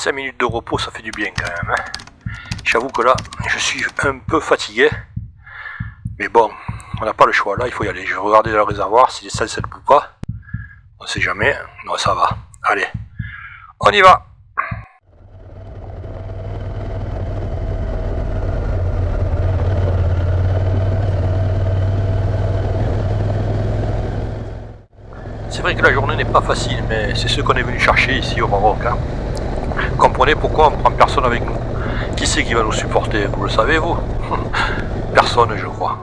5 minutes de repos, ça fait du bien quand même. Hein. J'avoue que là, je suis un peu fatigué. Mais bon, on n'a pas le choix. Là, il faut y aller. Je vais regarder le réservoir, si les salles ne bougent pas. On ne sait jamais. Non, ça va. Allez, on y va. C'est vrai que la journée n'est pas facile, mais c'est ce qu'on est venu chercher ici au Maroc. Hein. Comprenez pourquoi on ne prend personne avec nous. Qui c'est qui va nous supporter? Vous le savez, vous? Personne, je crois.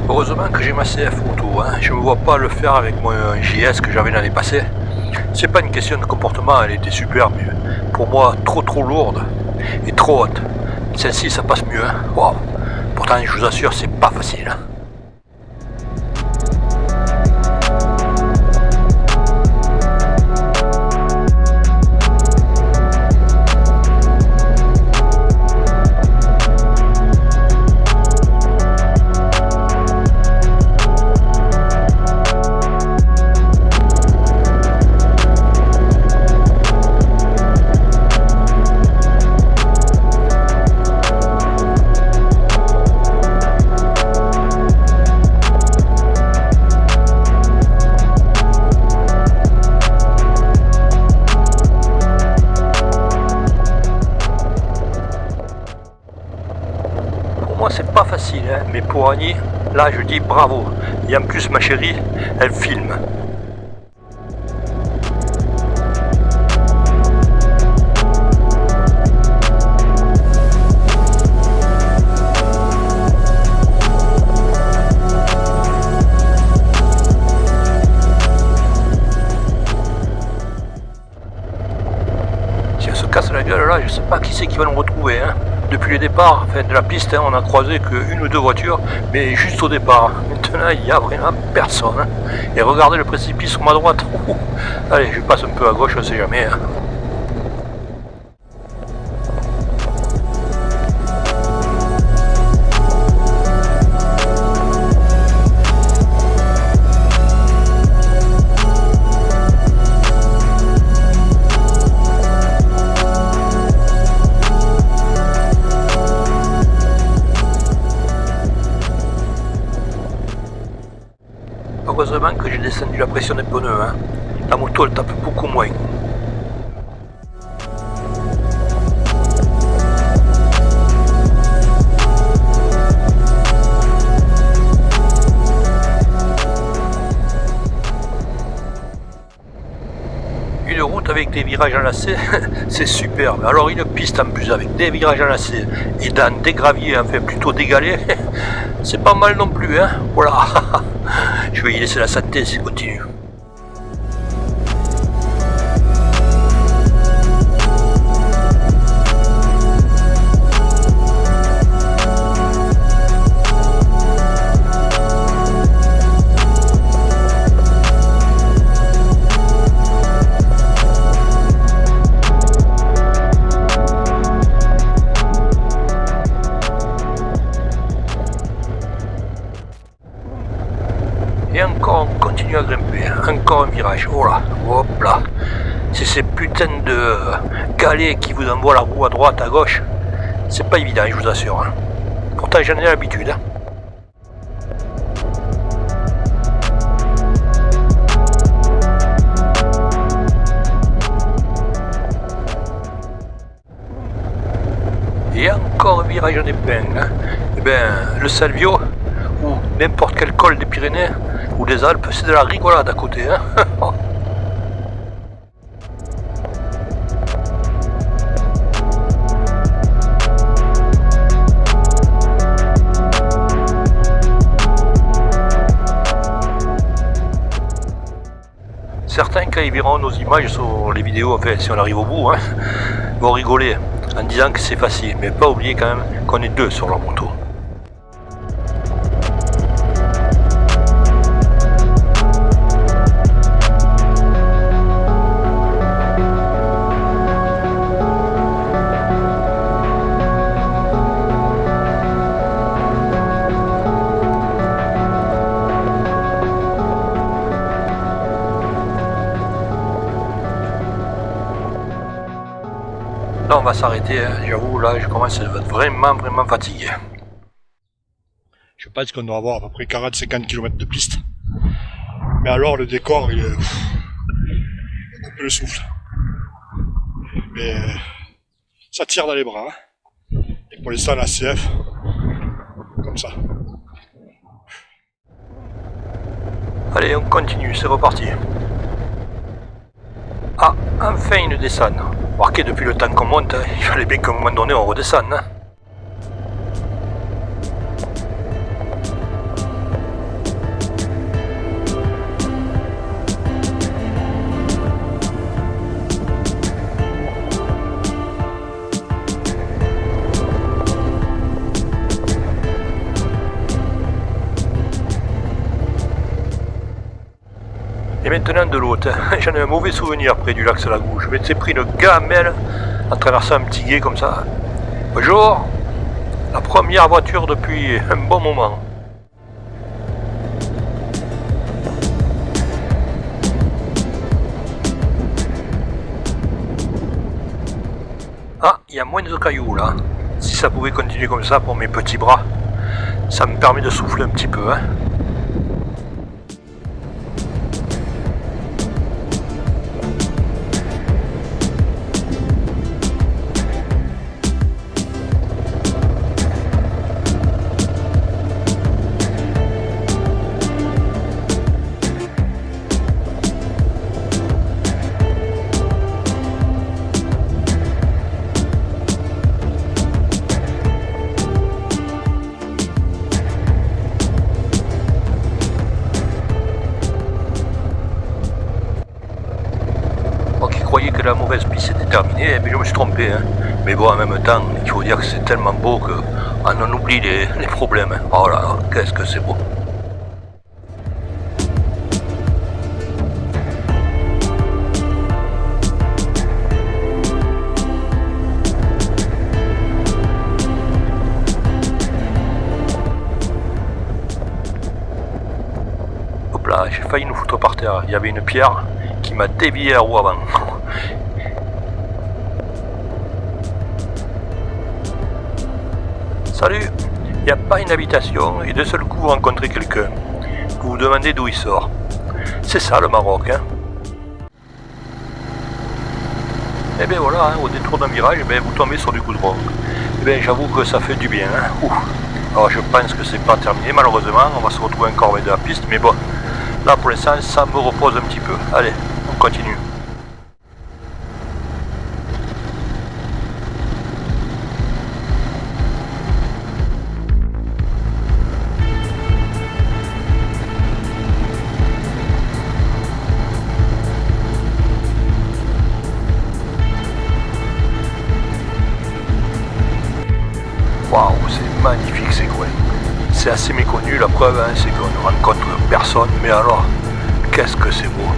Heureusement que j'ai ma CF auto, hein. Je ne me vois pas le faire avec mon JS que j'avais l'année passée. C'est pas une question de comportement, elle était super, mais pour moi trop lourde et trop haute. Celle-ci ça passe mieux, hein. Wow. Pourtant je vous assure c'est pas facile. Hein. Moi c'est pas facile, hein, mais pour Annie, là je dis bravo. Et en plus ma chérie, elle filme. Si elle se casse la gueule là, je sais pas qui c'est qui va nous retrouver. Hein. Depuis le départ, enfin de la piste, hein, on a croisé qu'une ou deux voitures, mais juste au départ. Maintenant, il n'y a vraiment personne. Hein. Et regardez le précipice sur ma droite. Allez, je passe un peu à gauche, on ne sait jamais. Hein. Heureusement que j'ai descendu la pression des pneus, hein. La moto elle tape beaucoup moins. Une route avec des virages enlacés, c'est superbe. Alors une piste en plus avec des virages enlacés et dans des graviers, enfin plutôt dégalés, c'est pas mal non plus, hein. Voilà. Je vais y laisser la santé si continue. Et encore on continue à grimper, encore un virage, oh là, hop là. C'est ces putains de galets qui vous envoient la roue à droite, à gauche, c'est pas évident je vous assure. Hein. Pourtant j'en ai l'habitude. Hein. Et encore un virage en épingle. Hein. Et bien le Salvio, ou n'importe quel col des Pyrénées, ou des Alpes, c'est de la rigolade à côté. Hein. Certains, quand ils verront nos images sur les vidéos, enfin si on arrive au bout, hein, vont rigoler en disant que c'est facile, mais pas oublier quand même qu'on est deux sur la moto. on va s'arrêter. Hein. J'avoue, là, je commence à être vraiment fatigué. Je pense qu'on doit avoir à peu près 40-50 km de piste. Mais alors, le décor, il est... on coupe le souffle. Mais ça tire dans les bras. Hein. Et pour l'instant, la CF, comme ça. Allez, on continue, c'est reparti. Ah, enfin une descente. Remarquez, depuis le temps qu'on monte, hein, il fallait bien qu'à un moment donné on redescende. Hein. Et maintenant de l'autre, j'en ai un mauvais souvenir près du lac Salagou. Je m'étais pris une gamelle en traversant un petit gué comme ça. Bonjour, la première voiture depuis un bon moment. Ah, il y a moins de cailloux là. Si ça pouvait continuer comme ça pour mes petits bras, ça me permet de souffler un petit peu. Hein. La mauvaise piste était terminée, mais je me suis trompé. Hein. Mais bon, en même temps, il faut dire que c'est tellement beau qu'on en oublie les problèmes. Oh là là, qu'est-ce que c'est beau. Hop là, j'ai failli nous foutre par terre. Il y avait une pierre qui m'a dévié la roue avant. Salut, il n'y a pas une habitation et de seul coup vous rencontrez quelqu'un. Vous vous demandez d'où il sort. C'est ça le Maroc, hein. Et bien voilà, hein, au détour d'un virage, vous tombez sur du goudron. Et bien j'avoue que ça fait du bien. Hein. Ouh. Alors je pense que c'est pas terminé malheureusement, on va se retrouver encore avec de la piste, mais bon, là pour l'instant ça me repose un petit peu. Allez, on continue. Waouh, c'est magnifique ces coins. C'est assez méconnu, la preuve, hein, c'est qu'on ne rencontre personne, mais alors, qu'est-ce que c'est beau.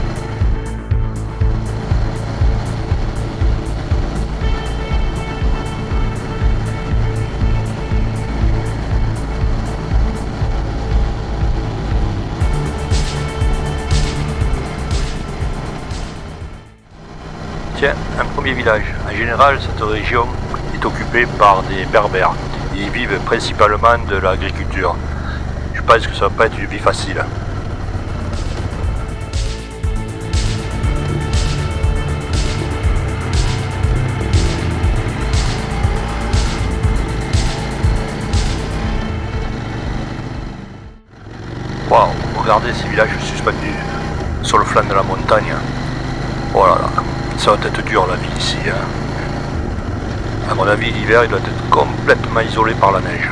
Tiens, un premier village. En général, cette région est occupée par des berbères. Ils vivent principalement de l'agriculture. Je pense que ça va pas être une vie facile. Waouh, regardez ces villages suspendus sur le flanc de la montagne. Oh là là, ça va être dur la vie ici. Hein. À mon avis, l'hiver, il doit être complètement isolé par la neige.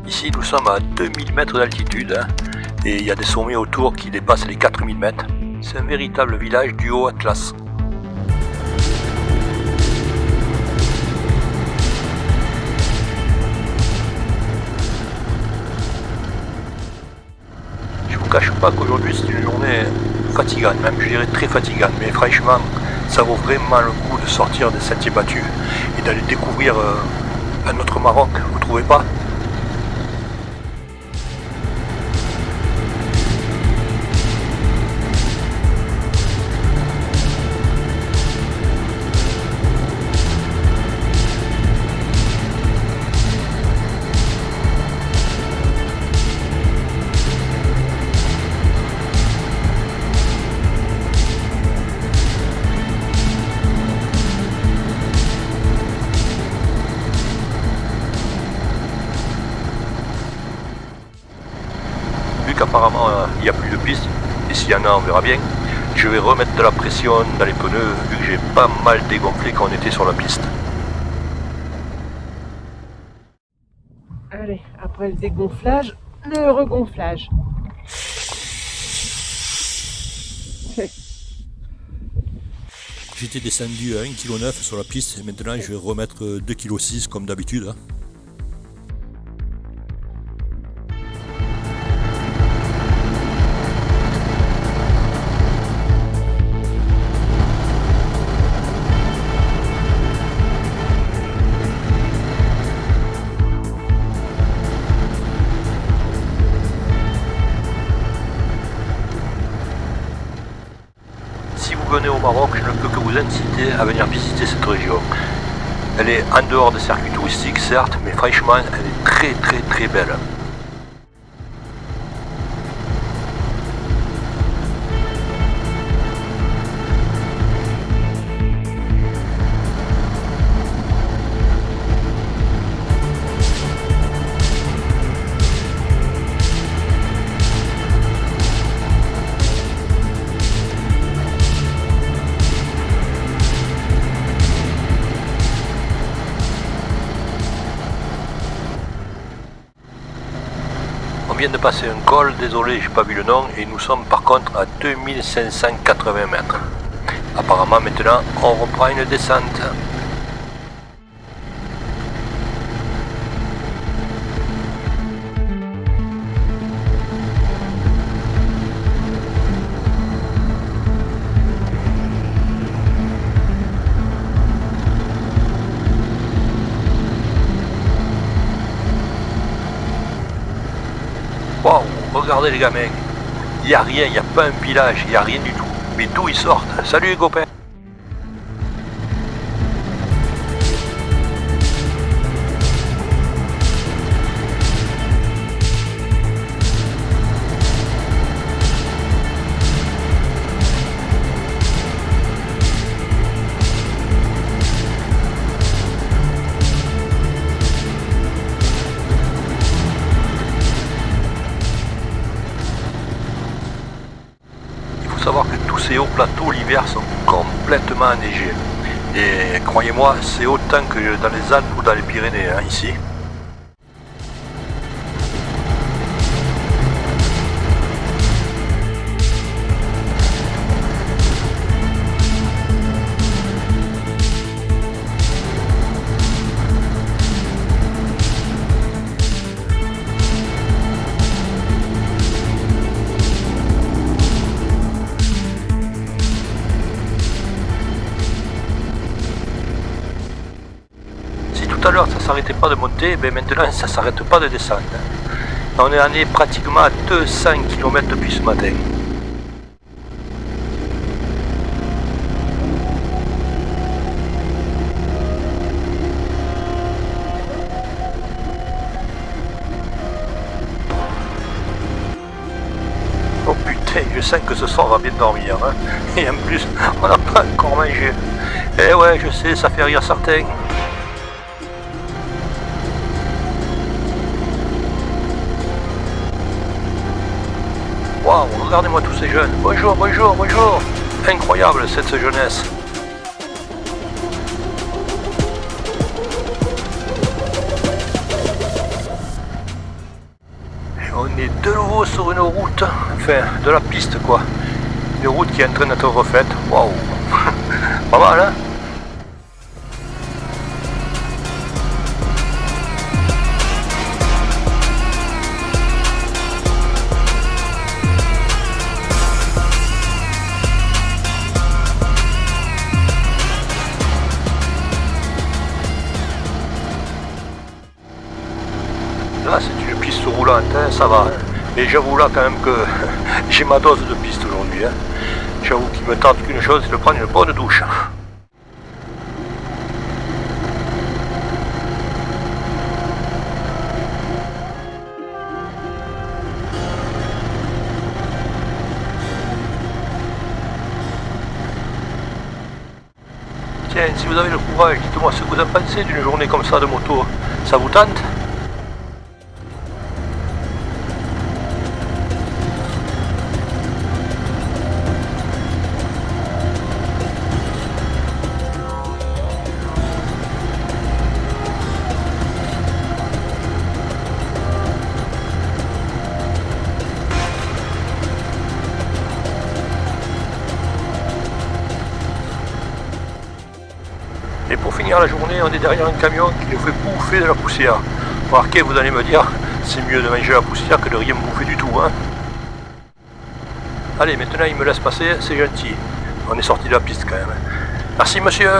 Ici, nous sommes à 2000 mètres d'altitude, hein, et il y a des sommets autour qui dépassent les 4000 mètres. C'est un véritable village du Haut Atlas. Je vous cache pas qu'aujourd'hui c'est une journée fatigante, même je dirais très fatigante, mais franchement ça vaut vraiment le coup de sortir des sentiers battus et d'aller découvrir Un autre Maroc, vous trouvez pas? Qu'apparemment il n'y a plus de piste, et s'il y en a on verra bien, je vais remettre de la pression dans les pneus vu que j'ai pas mal dégonflé quand on était sur la piste. Allez, après le dégonflage, le regonflage. J'étais descendu à 1,9 kg sur la piste et maintenant je vais remettre 2,6 kg comme d'habitude. Si vous venez au Maroc, je ne peux que vous inciter à venir visiter cette région. Elle est en dehors des circuits touristiques, certes, mais franchement, elle est très très très belle. On vient de passer un col, désolé j'ai pas vu le nom, et nous sommes par contre à 2580 mètres. Apparemment maintenant on reprend une descente. Waouh, regardez les gamins, il n'y a rien, il n'y a pas un village, il n'y a rien du tout. Mais d'où ils sortent? Salut les copains! Savoir que tous ces hauts plateaux l'hiver sont complètement enneigés. Et croyez-moi, c'est autant que dans les Alpes ou dans les Pyrénées, hein, ici. Tout à l'heure ça s'arrêtait pas de monter, mais maintenant ça s'arrête pas de descendre. On est allé pratiquement à 200 km depuis ce matin. Oh putain, je sens que ce soir on va bien dormir, hein. Et en plus on n'a pas encore mangé. Eh ouais, je sais, ça fait rire certains. Waouh, regardez-moi tous ces jeunes. Bonjour, bonjour, bonjour. Incroyable cette jeunesse. Et on est de nouveau sur une route, enfin de la piste quoi. Une route qui est en train d'être refaite. Waouh. Pas mal hein. ça va. Hein. Mais j'avoue là quand même que j'ai ma dose de piste aujourd'hui. Hein. J'avoue qu'il me tente qu'une chose, c'est de prendre une bonne douche. Tiens, si vous avez le courage, dites-moi ce que vous en pensez d'une journée comme ça de moto. Ça vous tente ? Et pour finir la journée, on est derrière un camion qui nous fait bouffer de la poussière. Remarquez, vous allez me dire, c'est mieux de manger la poussière que de rien bouffer du tout. Hein. Allez, maintenant il me laisse passer, c'est gentil. On est sorti de la piste quand même. Merci monsieur.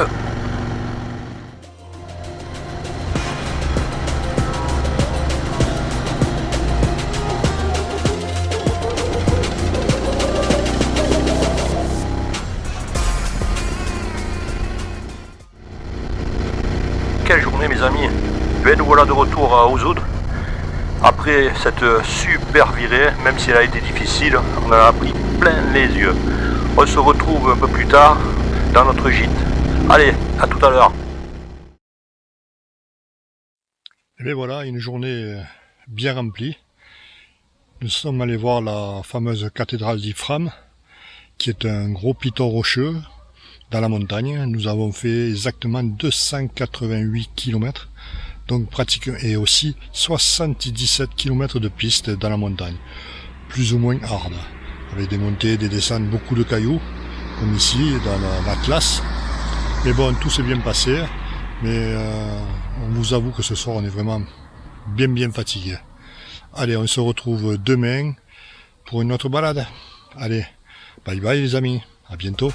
Quelle journée mes amis. Ben nous voilà de retour à Ouzoud. Après cette super virée, même si elle a été difficile, on en a pris plein les yeux. On se retrouve un peu plus tard dans notre gîte. Allez, à tout à l'heure. Et bien voilà, une journée bien remplie. Nous sommes allés voir la fameuse cathédrale d'Ifram, qui est un gros piton rocheux dans la montagne. Nous avons fait exactement 288 km, donc pratiquement, et aussi 77 km de piste dans la montagne, plus ou moins hard, avec des montées, des descentes, beaucoup de cailloux, comme ici dans l'Atlas. Mais bon, tout s'est bien passé, mais on vous avoue que ce soir on est vraiment bien fatigué. Allez, on se retrouve demain pour une autre balade. Allez, bye bye les amis, à bientôt.